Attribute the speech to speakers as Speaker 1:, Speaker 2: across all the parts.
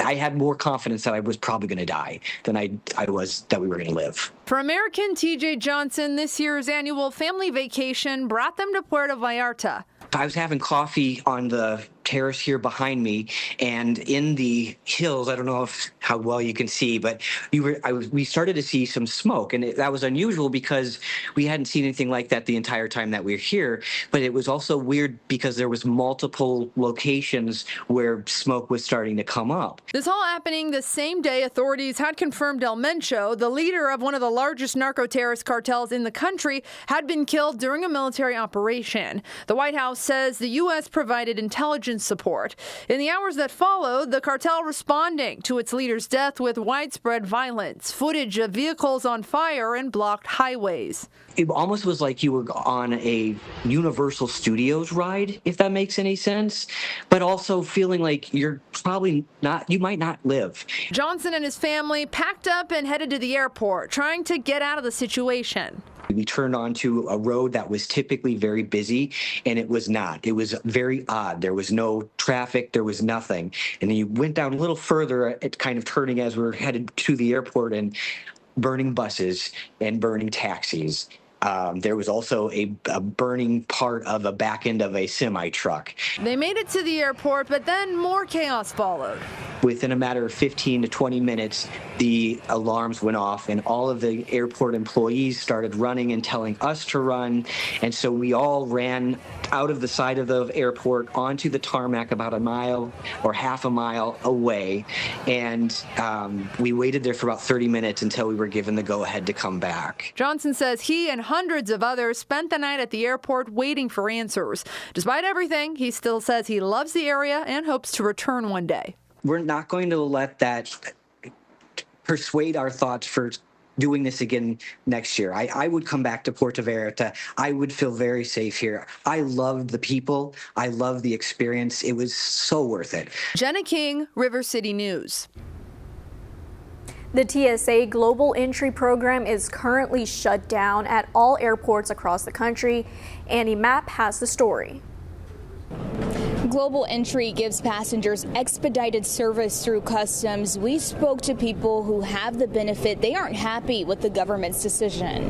Speaker 1: I had more confidence that I was probably going to die than I was that we were going to live.
Speaker 2: For American TJ Johnson, this year's annual family vacation brought them to Puerto Vallarta.
Speaker 1: I was having coffee on the terrace here behind me, and in the hills, I don't know how well you can see, but we started to see some smoke, and that was unusual because we hadn't seen anything like that the entire time that we were here. But it was also weird because there was multiple locations where smoke was starting to come up.
Speaker 2: This all happening the same day authorities had confirmed Mencho, the leader of one of the largest narco-terrorist cartels in the country, had been killed during a military operation. The White House says the U.S. provided intelligence support. In the hours that followed, the cartel responding to its leader's death with widespread violence, footage of vehicles on fire and blocked highways.
Speaker 1: It almost was like you were on a Universal Studios ride, if that makes any sense, but also feeling like you might not live.
Speaker 2: Johnson and his family packed up and headed to the airport, trying to get out of the situation.
Speaker 1: We turned onto a road that was typically very busy, and it was not. It was very odd. There was no traffic. There was nothing. And then you went down a little further, it kind of turning as we were headed to the airport, and burning buses and burning taxis. There was also a burning part of the back end of a semi-truck.
Speaker 2: They made it to the airport, but then more chaos followed.
Speaker 1: Within a matter of 15 to 20 minutes, the alarms went off, and all of the airport employees started running and telling us to run. And so we all ran out of the side of the airport onto the tarmac about a mile or half a mile away. And we waited there for about 30 minutes until we were given the go-ahead to come back.
Speaker 2: Johnson says he and hundreds of others spent the night at the airport waiting for answers. Despite everything, he still says he loves the area and hopes to return one day.
Speaker 1: We're not going to let that persuade our thoughts for doing this again next year. I would come back to Puerto Vallarta. I would feel very safe here. I loved the people. I loved the experience. It was so worth it.
Speaker 2: Jenna King, River City News.
Speaker 3: The TSA Global Entry program is currently shut down at all airports across the country. Annie Mapp has the story.
Speaker 4: Global Entry gives passengers expedited service through customs. We spoke to people who have the benefit. They aren't happy with the government's decision.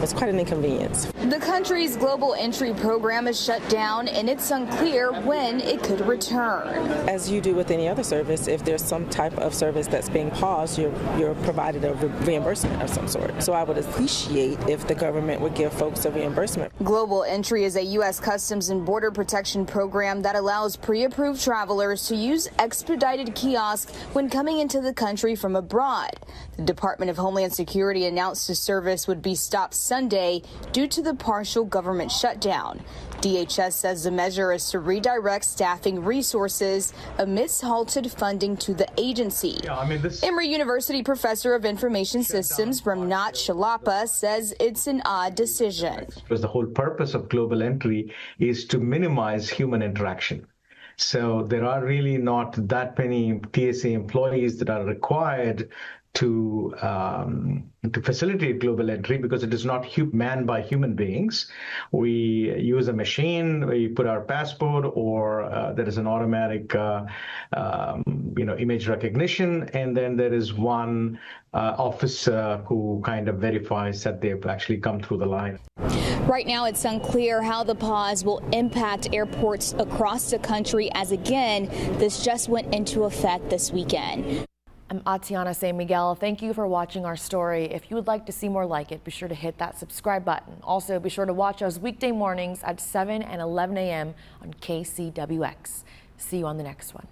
Speaker 5: It's quite an inconvenience.
Speaker 4: The country's Global Entry program is shut down, and it's unclear when it could return.
Speaker 5: As you do with any other service, if there's some type of service that's being paused, you're provided a reimbursement of some sort. So I would appreciate if the government would give folks a reimbursement.
Speaker 4: Global Entry is a U.S. Customs and Border Protection program that allows pre-approved travelers to use expedited kiosks when coming into the country from abroad. The Department of Homeland Security announced the service would be stopped Sunday due to the partial government shutdown. DHS says the measure is to redirect staffing resources amidst halted funding to the agency. Emory University professor of information systems Ramnat Shalapa says it's an odd decision.
Speaker 6: Because the whole purpose of global entry is to minimize human interaction. So there are really not that many TSA employees that are required to facilitate global entry because it is not manned by human beings. We use a machine, we put our passport, or there is an automatic, image recognition, and then there is one officer who kind of verifies that they've actually come through the line.
Speaker 4: Right now, it's unclear how the pause will impact airports across the country, as again, this just went into effect this weekend.
Speaker 7: I'm Atiana San Miguel. Thank you for watching our story. If you would like to see more like it, be sure to hit that subscribe button. Also, be sure to watch us weekday mornings at 7 and 11 a.m. on KCWX. See you on the next one.